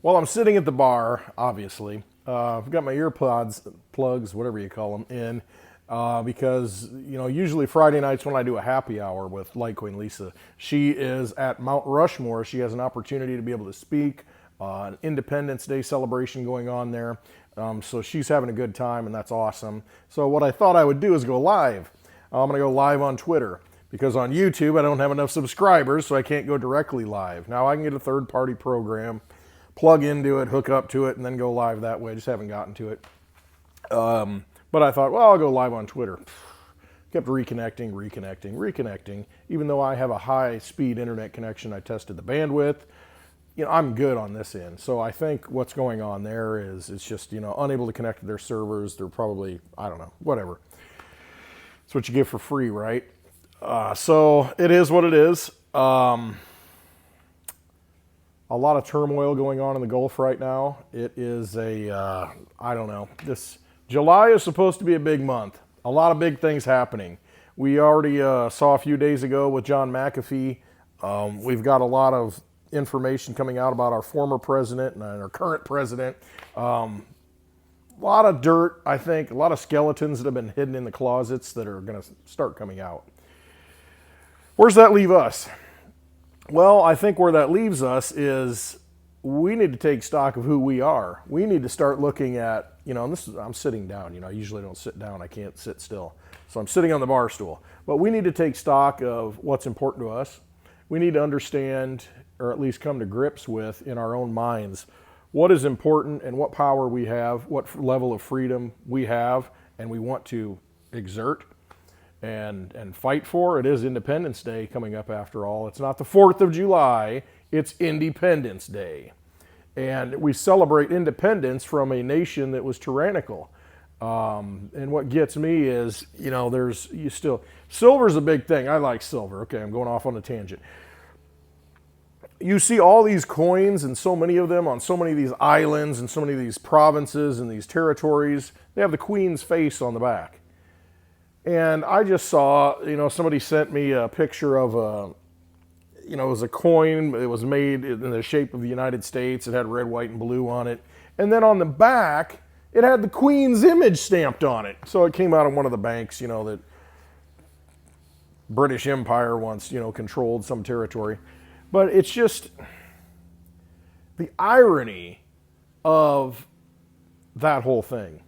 Well, I'm sitting at the bar, obviously. I've got my earpods, plugs, whatever you call them, in because, usually Friday nights when I do a happy hour with Litecoin Lisa, she is at Mount Rushmore. She has an opportunity to be able to speak, an Independence Day celebration going on there. So she's having a good time, and that's awesome. So what I thought I would do is go live. I'm going to go live on Twitter because on YouTube I don't have enough subscribers, so I can't go directly live. Now I can get a third-party program, plug into it, hook up to it, and then go live that way. I just haven't gotten to it. But I thought, well, I'll go live on Twitter. Kept reconnecting. Even though I have a high-speed internet connection, I tested the bandwidth. I'm good on this end. So I think what's going on there is it's just, unable to connect to their servers. They're probably, I don't know, whatever. It's what you get for free, right? So it is what it is. A lot of turmoil going on in the Gulf right now. It is I don't know. This July is supposed to be a big month. A lot of big things happening. We already saw a few days ago with John McAfee. We've got a lot of information coming out about our former president and our current president. A lot of dirt, I think, a lot of skeletons that have been hidden in the closets that are going to start coming out. Where does that leave us? Well, I think where that leaves us is we need to take stock of who we are. We need to start looking at, and I'm sitting down, I usually don't sit down, I can't sit still. So I'm sitting on the bar stool. But we need to take stock of what's important to us. We need to understand, or at least come to grips with in our own minds, what is important and what power we have, what level of freedom we have and we want to exert and fight for. It is Independence Day coming up after all. It's not the 4th of July, it's Independence Day. And we celebrate independence from a nation that was tyrannical. And what gets me is, silver's a big thing. I like silver. Okay, I'm going off on a tangent. You see all these coins and so many of them on so many of these islands and so many of these provinces and these territories. They have the Queen's face on the back. And I just saw, somebody sent me a picture of it was a coin. It was made in the shape of the United States. It had red, white, and blue on it. And then on the back, it had the Queen's image stamped on it. So it came out of one of the banks, that British Empire once, controlled some territory. But it's just the irony of that whole thing.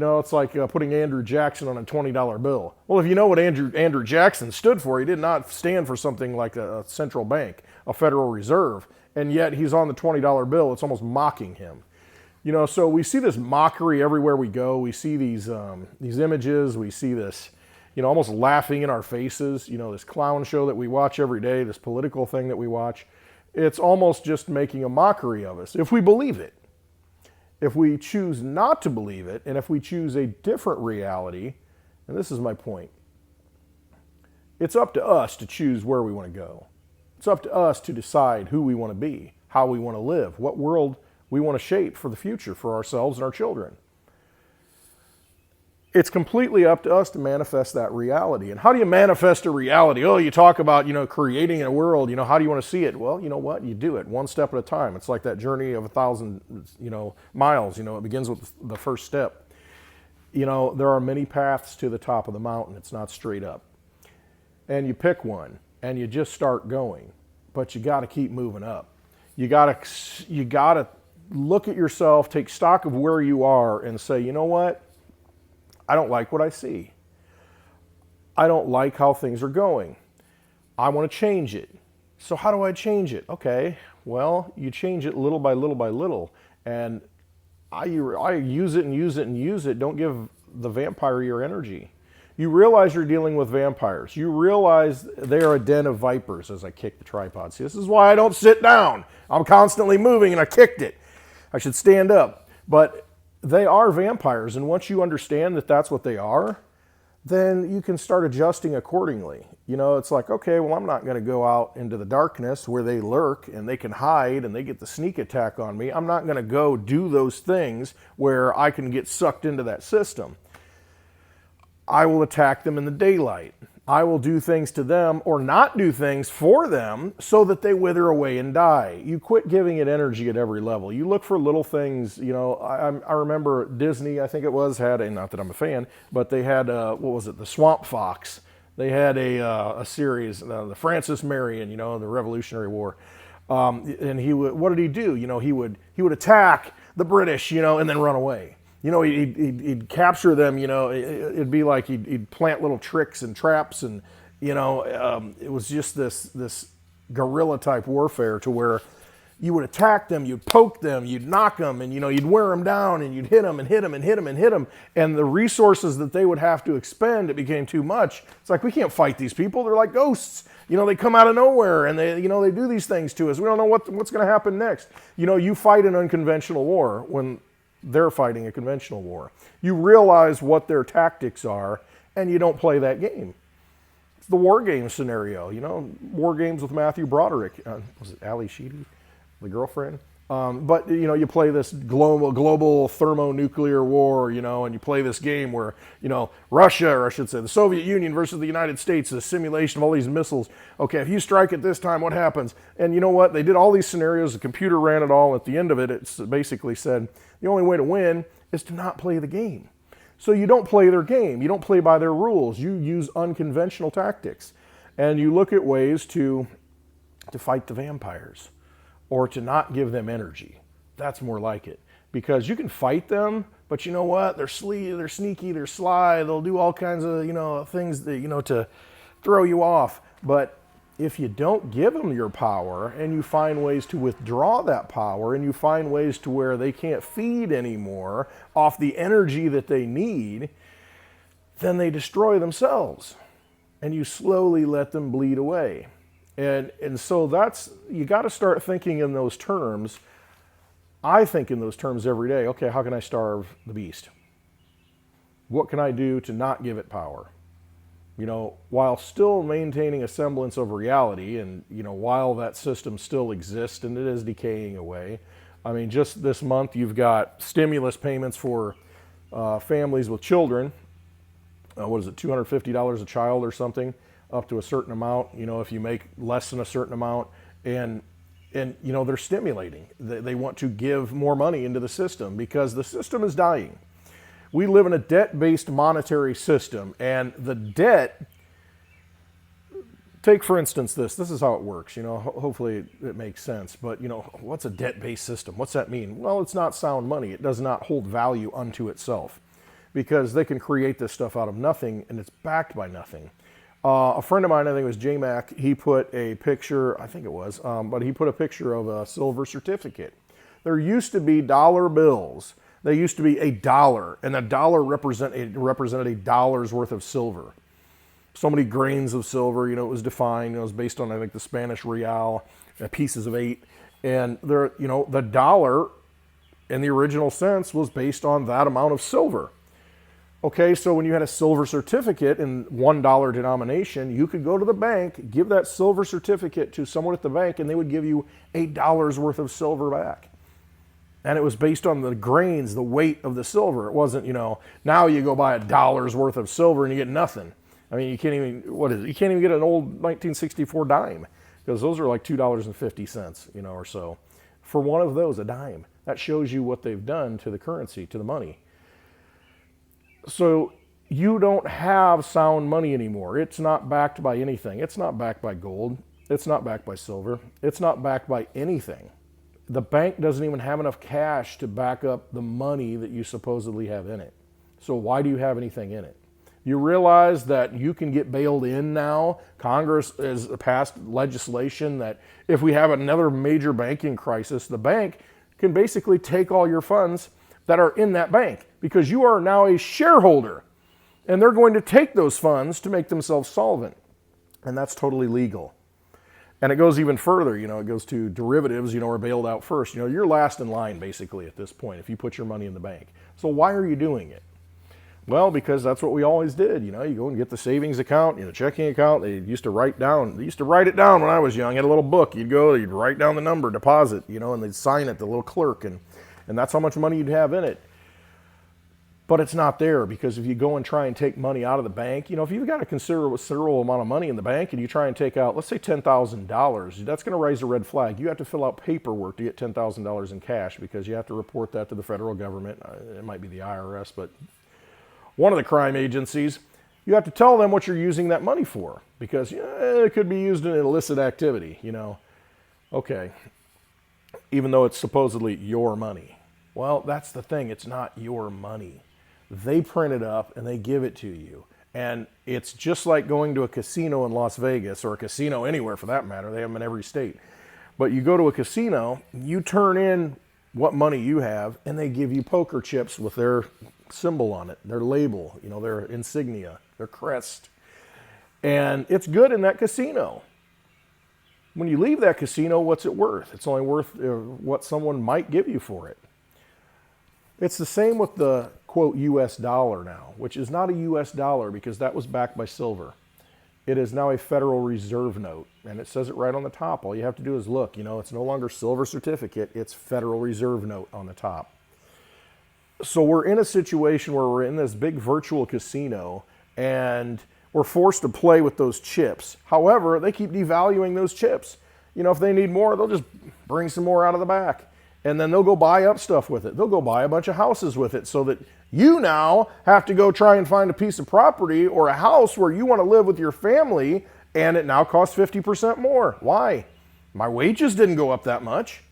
It's like putting Andrew Jackson on a $20 bill. Well, if you know what Andrew Jackson stood for, he did not stand for something like a central bank, a Federal Reserve, and yet he's on the $20 bill. It's almost mocking him. So we see this mockery everywhere we go. We see these images. We see this, almost laughing in our faces. This clown show that we watch every day, this political thing that we watch. It's almost just making a mockery of us if we believe it. If we choose not to believe it, and if we choose a different reality, and this is my point, it's up to us to choose where we want to go. It's up to us to decide who we want to be, how we want to live, what world we want to shape for the future for ourselves and our children. It's completely up to us to manifest that reality. And how do you manifest a reality? Oh, you talk about, creating a world, how do you want to see it? Well, you know what? You do it one step at a time. It's like that journey of 1,000, miles. It begins with the first step. There are many paths to the top of the mountain. It's not straight up. And you pick one and you just start going, but you got to keep moving up. You got to look at yourself, take stock of where you are and say, you know what? I don't like what I see. I don't like how things are going. I want to change it. So how do I change it? Okay, well, you change it little by little by little. And I use it and use it and use it. Don't give the vampire your energy. You realize you're dealing with vampires. You realize they are a den of vipers as I kick the tripod. See, this is why I don't sit down. I'm constantly moving and I kicked it. I should stand up. But they are vampires, and once you understand that that's what they are, then you can start adjusting accordingly. It's like, okay, well, I'm not going to go out into the darkness where they lurk and they can hide and they get the sneak attack on me. I'm not going to go do those things where I can get sucked into that system. I will attack them in the daylight. I will do things to them or not do things for them so that they wither away and die. You quit giving it energy at every level. You look for little things. I remember Disney, I think it was, had not that I'm a fan, but they had, what was it, the Swamp Fox. They had a series, the Francis Marion, the Revolutionary War. And what did he do? He would attack the British, and then run away. He'd capture them, it'd be like he'd plant little tricks and traps, and, it was just this guerrilla type warfare to where you would attack them, you'd poke them, you'd knock them, and, you'd wear them down, and you'd hit them and hit them and hit them and hit them. And the resources that they would have to expend, it became too much. It's like, we can't fight these people. They're like ghosts. They come out of nowhere, and they do these things to us. We don't know what's going to happen next. You fight an unconventional war when they're fighting a conventional war. You realize what their tactics are, and you don't play that game. It's the war game scenario, war games with Matthew Broderick. Was it Ali Sheedy, the girlfriend? But you play this global thermonuclear war, and you play this game where, Russia, or I should say the Soviet Union versus the United States, a simulation of all these missiles. Okay, if you strike at this time, what happens? And you know what? They did all these scenarios. The computer ran it all. At the end of it, it basically said the only way to win is to not play the game. So you don't play their game. You don't play by their rules. You use unconventional tactics, and you look at ways to fight the vampires, or to not give them energy. That's more like it. Because you can fight them, but you know what? They're sneaky, they're sly, they'll do all kinds of, things that, to throw you off. But if you don't give them your power, and you find ways to withdraw that power, and you find ways to where they can't feed anymore off the energy that they need, then they destroy themselves. And you slowly let them bleed away. And so you got to start thinking in those terms. I think in those terms every day. Okay, how can I starve the beast? What can I do to not give it power? While still maintaining a semblance of reality, and, while that system still exists and it is decaying away. I mean, just this month you've got stimulus payments for families with children. What is it, $250 a child or something? Up to a certain amount, if you make less than a certain amount, and they're stimulating. They want to give more money into the system because the system is dying. We live in a debt-based monetary system, and the debt, take for instance this is how it works, hopefully it makes sense, but what's a debt-based system? What's that mean? Well, it's not sound money. It does not hold value unto itself, because they can create this stuff out of nothing, and it's backed by nothing. A friend of mine, I think it was J-Mac, he put a picture, I think it was, but he put a picture of a silver certificate. There used to be dollar bills. They used to be $1, and a dollar represented $1 worth of silver. So many grains of silver, it was defined. It was based on, I think, the Spanish real, pieces of 8. And there, the dollar, in the original sense, was based on that amount of silver. Okay, so when you had a silver certificate in $1 denomination, you could go to the bank, give that silver certificate to someone at the bank, and they would give you $1 worth of silver back. And it was based on the grains, the weight of the silver. It wasn't, now you go buy $1 worth of silver and you get nothing. I mean, you can't even, you can't even get an old 1964 dime, because those are like $2.50, or so. For one of those, a dime. That shows you what they've done to the currency, to the money. So you don't have sound money anymore. It's not backed by anything. It's not backed by gold. It's not backed by silver. It's not backed by anything. The bank doesn't even have enough cash to back up the money that you supposedly have in it. So why do you have anything in it? You realize that you can get bailed in now. Congress has passed legislation that if we have another major banking crisis, the bank can basically take all your funds that are in that bank, because you are now a shareholder, and they're going to take those funds to make themselves solvent. And that's totally legal. And it goes even further, it goes to derivatives, are bailed out first. You're last in line basically at this point if you put your money in the bank. So why are you doing it? Well, because that's what we always did. You go and get the savings account, checking account. They used to write it down when I was young. I had a little book. You'd go, you'd write down the number, deposit, and they'd sign it, the little clerk, and that's how much money you'd have in it. But it's not there, because if you go and try and take money out of the bank, if you've got a considerable amount of money in the bank and you try and take out, let's say $10,000, that's going to raise a red flag. You have to fill out paperwork to get $10,000 in cash, because you have to report that to the federal government. It might be the IRS, but one of the crime agencies. You have to tell them what you're using that money for, because it could be used in an illicit activity, Okay, even though it's supposedly your money. Well, that's the thing. It's not your money. They print it up and they give it to you. And it's just like going to a casino in Las Vegas, or a casino anywhere for that matter. They have them in every state. But you go to a casino, you turn in what money you have, and they give you poker chips with their symbol on it, their label, their insignia, their crest. And it's good in that casino. When you leave that casino, what's it worth? It's only worth what someone might give you for it. It's the same with the, quote, U.S. dollar now, which is not a U.S. dollar, because that was backed by silver. It is now a Federal Reserve note, and it says it right on the top. All you have to do is look. It's no longer silver certificate. It's Federal Reserve note on the top. So we're in a situation where we're in this big virtual casino, and we're forced to play with those chips. However, they keep devaluing those chips. If they need more, they'll just bring some more out of the back. And then they'll go buy up stuff with it. They'll go buy a bunch of houses with it, so that you now have to go try and find a piece of property or a house where you want to live with your family, and it now costs 50% more. Why? My wages didn't go up that much.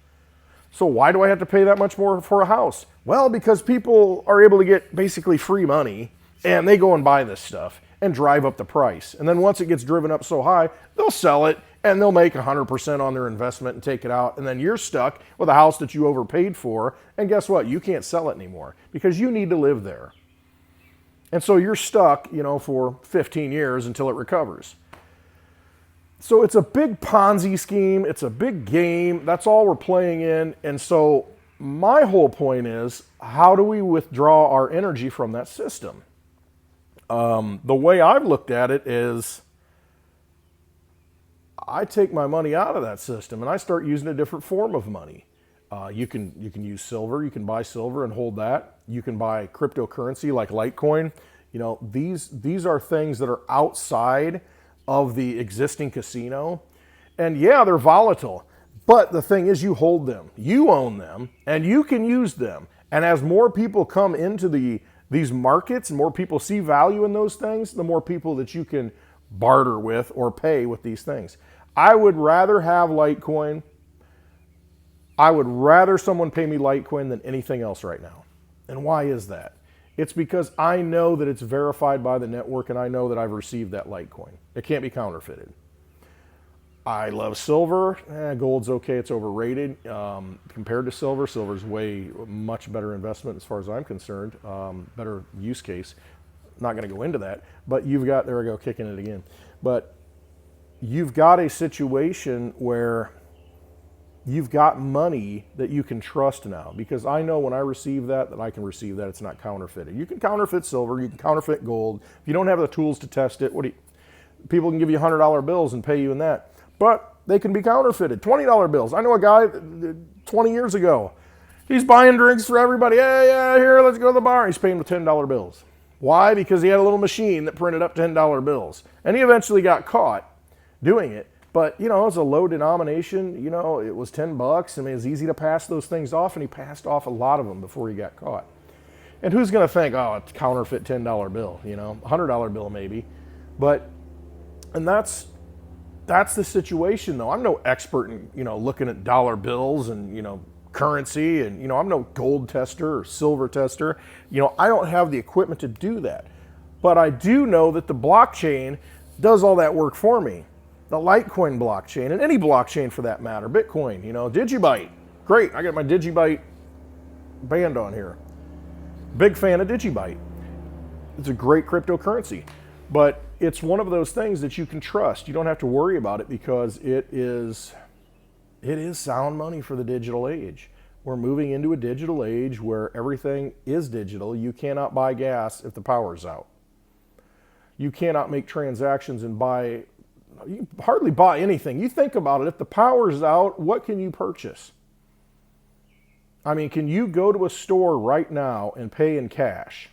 So why do I have to pay that much more for a house? Well, because people are able to get basically free money, and they go and buy this stuff and drive up the price. And then once it gets driven up so high, they'll sell it, and they'll make 100% on their investment and take it out. And then you're stuck with a house that you overpaid for. And guess what? You can't sell it anymore, because you need to live there. And so you're stuck, for 15 years until it recovers. So it's a big Ponzi scheme. It's a big game. That's all we're playing in. And so my whole point is, how do we withdraw our energy from that system? The way I've looked at it is, I take my money out of that system and I start using a different form of money. You can use silver. You can buy silver and hold that. You can buy cryptocurrency like Litecoin. These are things that are outside of the existing casino. And yeah, they're volatile. But the thing is, you hold them, you own them, and you can use them. And as more people come into these markets, and more people see value in those things, the more people that you can barter with or pay with these things. I would rather have Litecoin. I would rather someone pay me Litecoin than anything else right now. And why is that? It's because I know that it's verified by the network, and I know that I've received that Litecoin. It can't be counterfeited. I love silver. Gold's okay. It's overrated. Compared to silver, silver's much better investment as far as I'm concerned. Better use case. Not going to go into that. But there we go, kicking it again. But you've got a situation where you've got money that you can trust now. Because I know when I receive that I can receive that. It's not counterfeited. You can counterfeit silver. You can counterfeit gold. If you don't have the tools to test it, people can give you $100 bills and pay you in that. But they can be counterfeited. $20 bills. I know a guy 20 years ago. He's buying drinks for everybody. Yeah, here, let's go to the bar. He's paying with $10 bills. Why? Because he had a little machine that printed up $10 bills. And he eventually got caught doing it. But, it was a low denomination. It was $10. I mean, it was easy to pass those things off, and he passed off a lot of them before he got caught. And who's going to think, oh, it's counterfeit $10 bill, $100 bill maybe. And that's the situation, though. I'm no expert in, looking at dollar bills and, currency, and, I'm no gold tester or silver tester. I don't have the equipment to do that. But I do know that the blockchain does all that work for me. The Litecoin blockchain, and any blockchain for that matter, Bitcoin, Digibyte. Great, I got my Digibyte band on here. Big fan of Digibyte. It's a great cryptocurrency. But it's one of those things that you can trust. You don't have to worry about it, because it is sound money for the digital age. We're moving into a digital age where everything is digital. You cannot buy gas if the power's out. You cannot make transactions and you hardly buy anything. You think about it, if the power's out, what can you purchase? I mean, can you go to a store right now and pay in cash?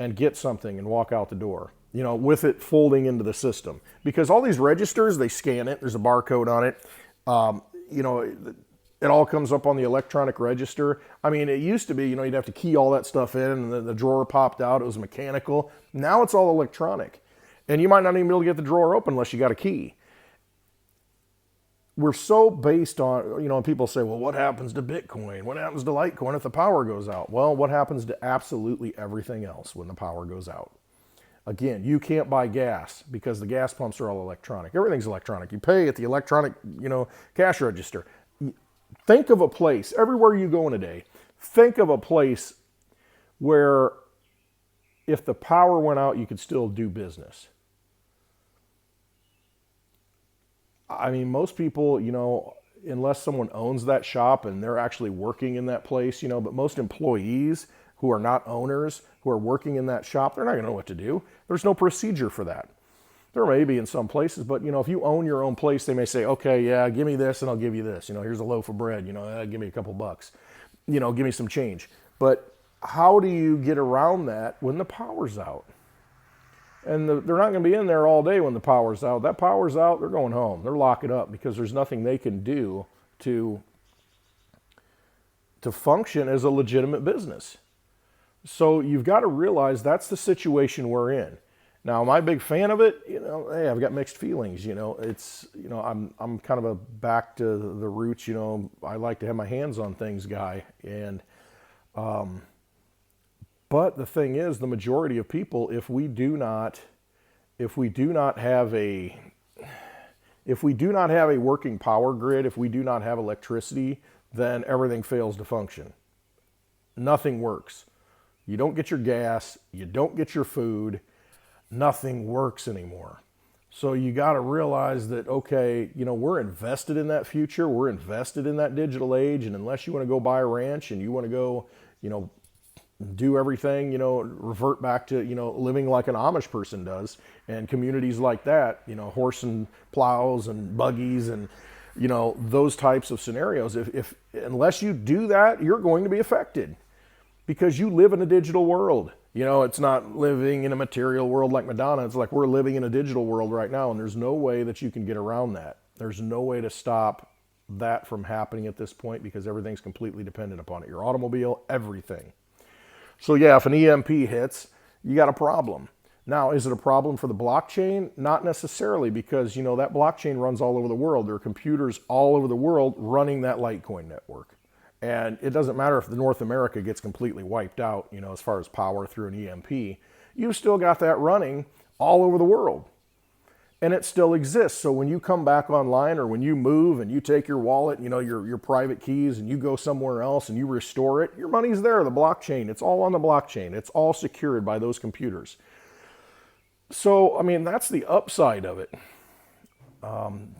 and get something and walk out the door, you know, with it folding into the system. Because all these registers, they scan it, there's a barcode on it. You know, it all comes up on the electronic register. I mean, it used to be, you know, you'd have to key all that stuff in and the drawer popped out. It was mechanical. Now it's all electronic. And you might not even be able to get the drawer open unless you got a key. We're so based on, you know, people say, well, what happens to Bitcoin? What happens to Litecoin if the power goes out? Well, what happens to absolutely everything else when the power goes out? Again, you can't buy gas because the gas pumps are all electronic. Everything's electronic. You pay at the electronic, you know, cash register. Think of a place, everywhere you go in a day, think of a place where if the power went out, you could still do business. I mean, most people, you know, unless someone owns that shop and they're actually working in that place, you know, but most employees who are not owners, who are working in that shop, they're not going to know what to do. There's no procedure for that. There may be in some places, but, you know, if you own your own place, they may say, okay, yeah, give me this and I'll give you this. You know, here's a loaf of bread, you know, give me a couple bucks. You know, give me some change. But how do you get around that when the power's out? And they're not going to be in there all day when the power's out. That power's out, they're going home. They're locking up because there's nothing they can do to function as a legitimate business. So you've got to realize that's the situation we're in. Now, am I a big fan of it? You know, hey, I've got mixed feelings. You know, it's, you know, I'm kind of a back to the roots. You know, I like to have my hands on things guy. And, but the thing is, the majority of people, if we do not have a working power grid, if we do not have electricity, then everything fails to function. Nothing works. You don't get your gas, you don't get your food, nothing works anymore. So you got to realize that, okay, you know, we're invested in that future, we're invested in that digital age, and unless you want to go buy a ranch and you want to go, you know, do everything, you know, revert back to, you know, living like an Amish person does, and communities like that, you know, horse and plows and buggies and, you know, those types of scenarios. If unless you do that, you're going to be affected because you live in a digital world. You know, it's not living in a material world like Madonna. It's like we're living in a digital world right now, and there's no way that you can get around that. There's no way to stop that from happening at this point because everything's completely dependent upon it. Your automobile, everything. So yeah, if an EMP hits, you got a problem. Now, is it a problem for the blockchain? Not necessarily, because, you know, that blockchain runs all over the world. There are computers all over the world running that Litecoin network. And it doesn't matter if the North America gets completely wiped out, you know, as far as power through an EMP, you've still got that running all over the world. And it still exists. So when you come back online, or when you move and you take your wallet, you know, your private keys, and you go somewhere else and you restore it, your money's there, the blockchain. It's all on the blockchain. It's all secured by those computers. So, I mean, that's the upside of it. When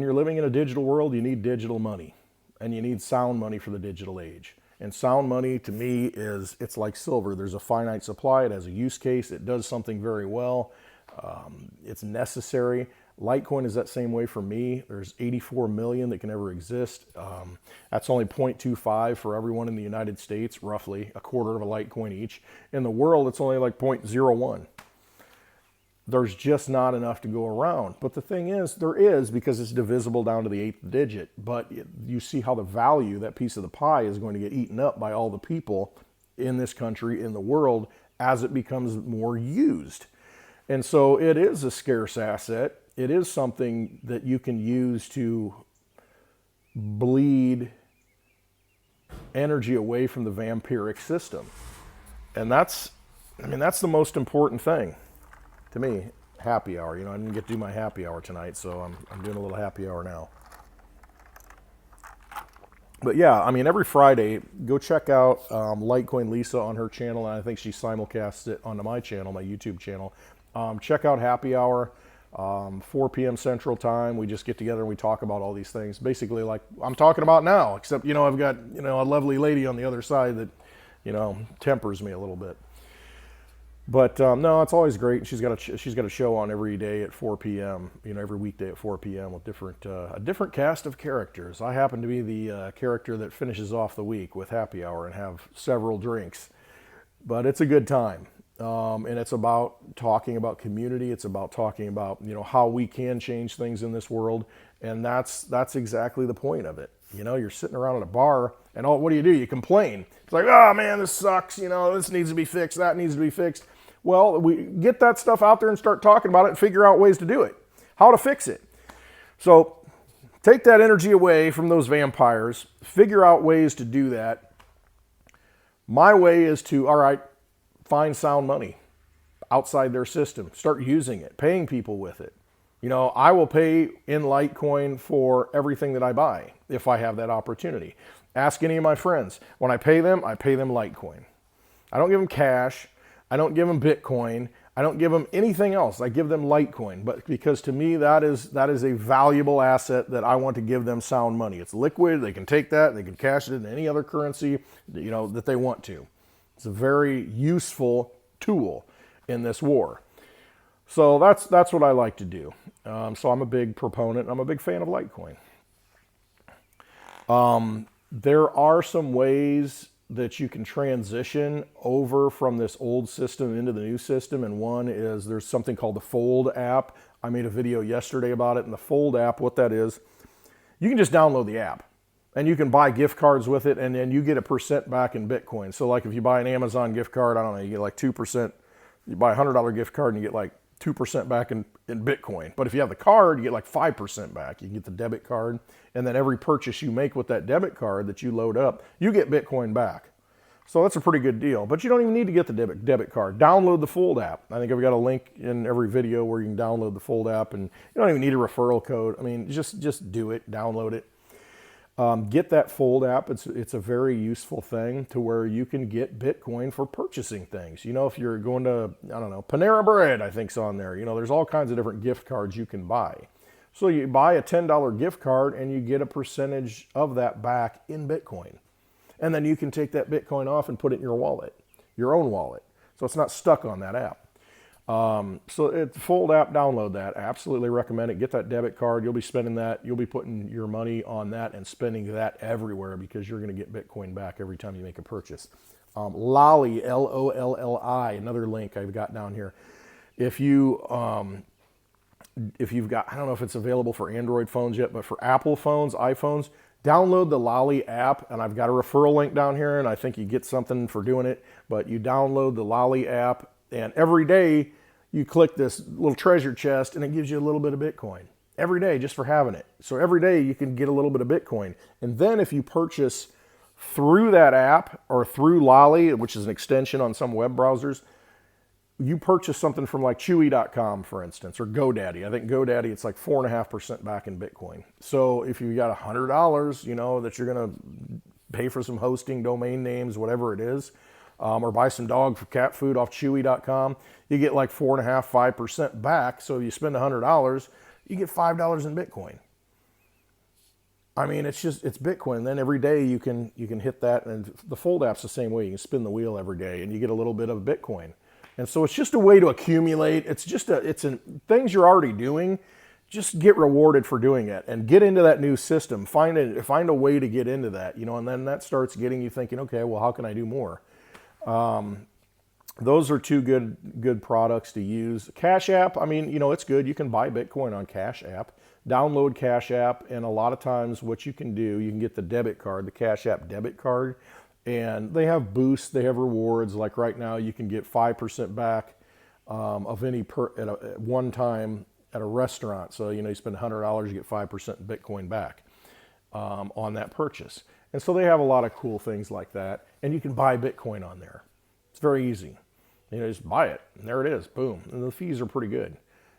you're living in a digital world, you need digital money. And you need sound money for the digital age. And sound money, to me, it's like silver. There's a finite supply. It has a use case. It does something very well. It's necessary. Litecoin is that same way for me. There's 84 million that can ever exist. That's only 0.25 for everyone in the United States, roughly a quarter of a Litecoin each. In the world, it's only like 0.01. There's just not enough to go around. But the thing is, there is, because it's divisible down to the 8th digit. But you see how the value, that piece of the pie, is going to get eaten up by all the people in this country, in the world, as it becomes more used. And so it is a scarce asset. It is something that you can use to bleed energy away from the vampiric system. And that's the most important thing to me. Happy hour. You know, I didn't get to do my happy hour tonight, so I'm doing a little happy hour now. But yeah, I mean, every Friday, go check out Litecoin Lisa on her channel, and I think she simulcasts it onto my channel, my YouTube channel. Check out Happy Hour, 4 p.m. Central Time. We just get together and we talk about all these things, basically like I'm talking about now, except, you know, I've got, you know, a lovely lady on the other side that, you know, tempers me a little bit. But no, it's always great. She's got a show on every day at 4 p.m. You know, every weekday at 4 p.m. with a different cast of characters. I happen to be the character that finishes off the week with Happy Hour and have several drinks. but it's a good time. And it's about talking about community. It's about talking about, how we can change things in this world. And that's exactly the point of it. You're sitting around at a bar and what do? You complain. It's like, oh man, this sucks. This needs to be fixed. That needs to be fixed. Well, we get that stuff out there and start talking about it and figure out ways to do it, how to fix it. So take that energy away from those vampires, figure out ways to do that. My way is to, all right, find sound money outside their system. Start using it, paying people with it. I will pay in Litecoin for everything that I buy if I have that opportunity. Ask any of my friends. When I pay them Litecoin. I don't give them cash. I don't give them Bitcoin. I don't give them anything else. I give them Litecoin, but because to me that is a valuable asset that I want to give them sound money. It's liquid. They can take that. They can cash it in any other currency, that they want to. It's a very useful tool in this war. So that's what I like to do. So I'm a big proponent. I'm a big fan of Litecoin. There are some ways that you can transition over from this old system into the new system. And one is there's something called the Fold app. I made a video yesterday about it. And the Fold app, what that is, you can just download the app and you can buy gift cards with it. And then you get a percent back in Bitcoin. So like if you buy an Amazon gift card, I don't know, you get like 2%. You buy a $100 gift card and you get like 2% back in Bitcoin. But if you have the card, you get like 5% back. You can get the debit card. And then every purchase you make with that debit card that you load up, you get Bitcoin back. So that's a pretty good deal. But you don't even need to get the debit card. Download the Fold app. I think I've got a link in every video where you can download the Fold app. And you don't even need a referral code. I mean, just do it. Download it. Get that Fold app. It's a very useful thing to where you can get Bitcoin for purchasing things. If you're going to, I don't know, Panera Bread, I think's on there. There's all kinds of different gift cards you can buy. So you buy a $10 gift card and you get a percentage of that back in Bitcoin. And then you can take that Bitcoin off and put it in your wallet, your own wallet. So it's not stuck on that app. So it's Fold app, download that. I absolutely recommend it. Get that debit card. You'll be spending that. You'll be putting your money on that and spending that everywhere because you're going to get Bitcoin back every time you make a purchase. LOLLI, LOLLI, another link I've got down here. If you've got, I don't know if it's available for Android phones yet, but for Apple phones, iPhones, download the LOLLI app, and I've got a referral link down here, and I think you get something for doing it, but you download the LOLLI app, and every day you click this little treasure chest, and it gives you a little bit of Bitcoin. Every day, just for having it. So every day you can get a little bit of Bitcoin. And then if you purchase through that app, or through LOLLI, which is an extension on some web browsers, you purchase something from like Chewy.com, for instance, or GoDaddy. I think GoDaddy, it's like 4.5% back in Bitcoin. So if you got $100, that you're going to pay for some hosting, domain names, whatever it is, or buy some dog for cat food off Chewy.com, you get like 4.5%, 5% back. So if you spend $100, you get $5 in Bitcoin. I mean, it's Bitcoin. And then every day you can hit that, and the Fold app's the same way. You can spin the wheel every day, and you get a little bit of Bitcoin. And so it's just a way to accumulate. It's things you're already doing. Just get rewarded for doing it and get into that new system. Find a way to get into that, and then that starts getting you thinking, okay, well, how can I do more? Those are two good products to use. CashApp, I mean, it's good. You can buy Bitcoin on CashApp. Download CashApp, and a lot of times what you can do, you can get the debit card, the CashApp debit card, and they have boosts, they have rewards. Like right now, you can get 5% back of any at one time at a restaurant. So you spend $100, you get 5% Bitcoin back on that purchase. And so they have a lot of cool things like that, and you can buy Bitcoin on there. It's very easy. Just buy it, and there it is, boom. And the fees are pretty good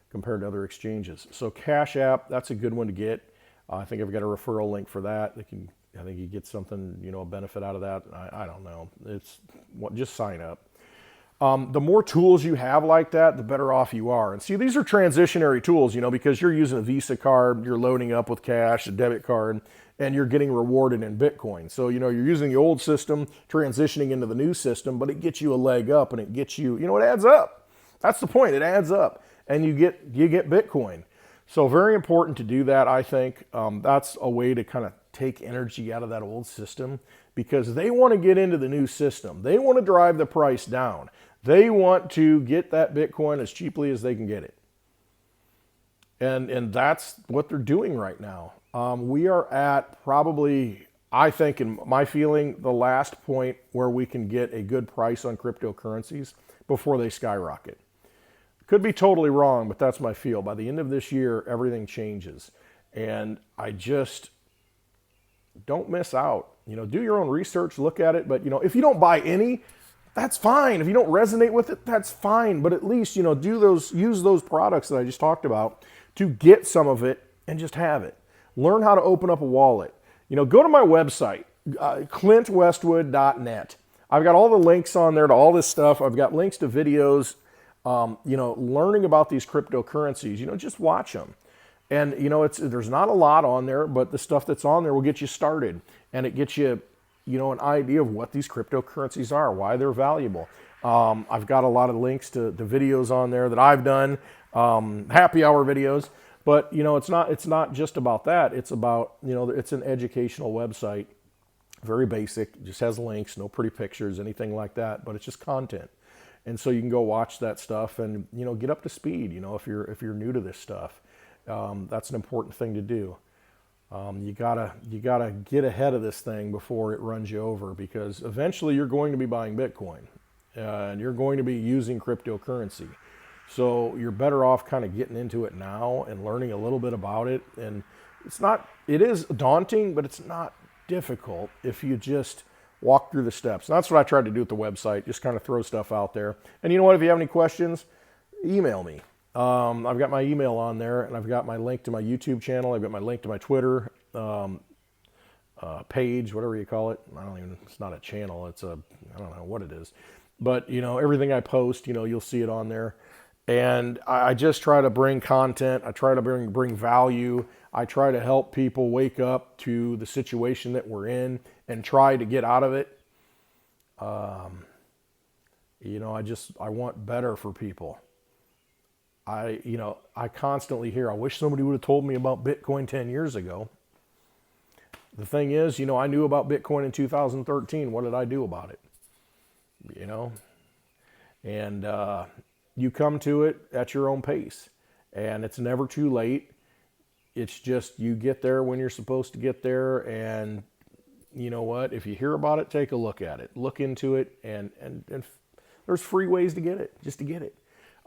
compared to other exchanges. So Cash App, that's a good one to get. I think I've got a referral link for that. I think you get something, a benefit out of that. I don't know. Just sign up. The more tools you have like that, the better off you are. And see, these are transitionary tools, because you're using a Visa card, you're loading up with cash, a debit card, and you're getting rewarded in Bitcoin. So, you're using the old system, transitioning into the new system, but it gets you a leg up, and it gets you, it adds up. That's the point. It adds up, and you get Bitcoin. So very important to do that, I think. That's a way to kind of take energy out of that old system because they want to get into the new system. They want to drive the price down. They want to get that Bitcoin as cheaply as they can get it. And that's what they're doing right now. We are at probably, I think, in my feeling, the last point where we can get a good price on cryptocurrencies before they skyrocket. Could be totally wrong, but that's my feel. By the end of this year, everything changes. And I just don't miss out. Do your own research, look at it. But, if you don't buy any, that's fine. If you don't resonate with it, that's fine. But at least, use those products that I just talked about to get some of it and just have it. Learn how to open up a wallet. Go to my website, clintwestwood.net. I've got all the links on there to all this stuff. I've got links to videos. Learning about these cryptocurrencies, just watch them. And, there's not a lot on there, but the stuff that's on there will get you started. And it gets you, an idea of what these cryptocurrencies are, why they're valuable. I've got a lot of links to the videos on there that I've done, happy hour videos. But, it's not just about that. It's about, it's an educational website, very basic, just has links, no pretty pictures, anything like that, but it's just content. And so you can go watch that stuff and, get up to speed, if you're new to this stuff. That's an important thing to do. You gotta get ahead of this thing before it runs you over because eventually you're going to be buying Bitcoin and you're going to be using cryptocurrency. So you're better off kind of getting into it now and learning a little bit about it. And it is daunting, but it's not difficult if you just walk through the steps. And that's what I tried to do with the website, just kind of throw stuff out there. And you know what, if you have any questions, email me. I've got my email on there, and I've got my link to my YouTube channel. I've got my link to my Twitter page, whatever you call it. It's not a channel. I don't know what it is. But, everything I post, you'll see it on there. And I just try to bring content. I try to bring value. I try to help people wake up to the situation that we're in and try to get out of it. I want better for people. I constantly hear, I wish somebody would have told me about Bitcoin 10 years ago. The thing is, I knew about Bitcoin in 2013. What did I do about it? And you come to it at your own pace, and it's never too late. It's just you get there when you're supposed to get there, and you know what? If you hear about it, take a look at it. Look into it, and there's free ways to get it, just to get it.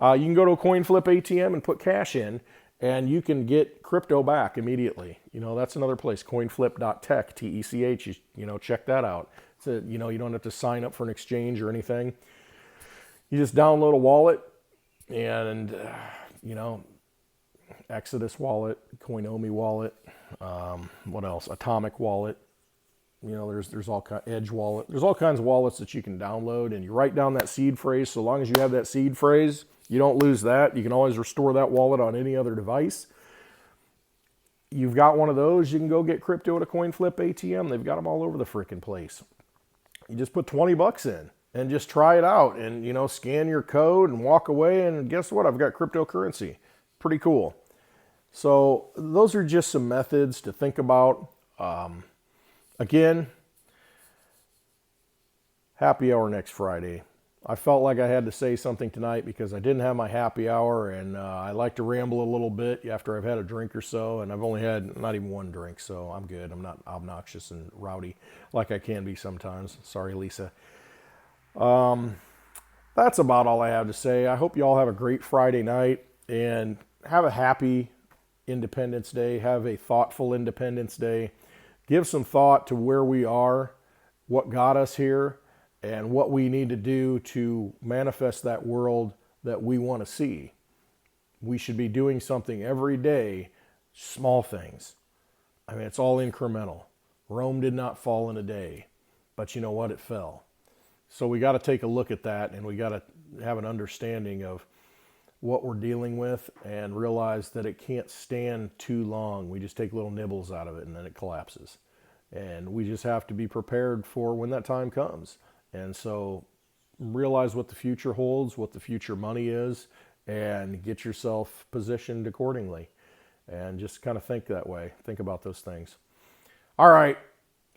You can go to a CoinFlip ATM and put cash in, and you can get crypto back immediately. That's another place, coinflip.tech, TECH. Check that out. You don't have to sign up for an exchange or anything. You just download a wallet, and Exodus wallet, Coinomi wallet, what else? Atomic wallet. There's all kind Edge wallet. There's all kinds of wallets that you can download, and you write down that seed phrase. So long as you have that seed phrase, you don't lose that. You can always restore that wallet on any other device. You've got one of those, you can go get crypto at a CoinFlip ATM. They've got them all over the freaking place. You just put $20 in and just try it out, and scan your code and walk away, and guess what? I've got cryptocurrency. Pretty cool. So those are just some methods to think about. Again, happy hour next Friday. I felt like I had to say something tonight because I didn't have my happy hour, and I like to ramble a little bit after I've had a drink or so, and I've only had not even one drink, so I'm good. I'm not obnoxious and rowdy like I can be sometimes. Sorry, Lisa. That's about all I have to say. I hope you all have a great Friday night and have a happy Independence Day. Have a thoughtful Independence Day. Give some thought to where we are, what got us here, and what we need to do to manifest that world that we want to see. We should be doing something every day, small things. It's all incremental. Rome did not fall in a day, but you know what? It fell. So we got to take a look at that, and we got to have an understanding of what we're dealing with and realize that it can't stand too long. We just take little nibbles out of it, and then it collapses. And we just have to be prepared for when that time comes. And so realize what the future holds, what the future money is, and get yourself positioned accordingly. and just kind of think that way. Think about those things. All right.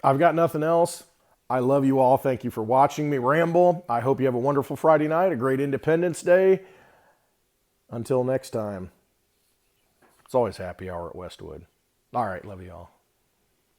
I've got nothing else. I love you all. Thank you for watching me ramble. I hope you have a wonderful Friday night, a great Independence Day. Until next time. It's always happy hour at Westwood. All right. Love you all.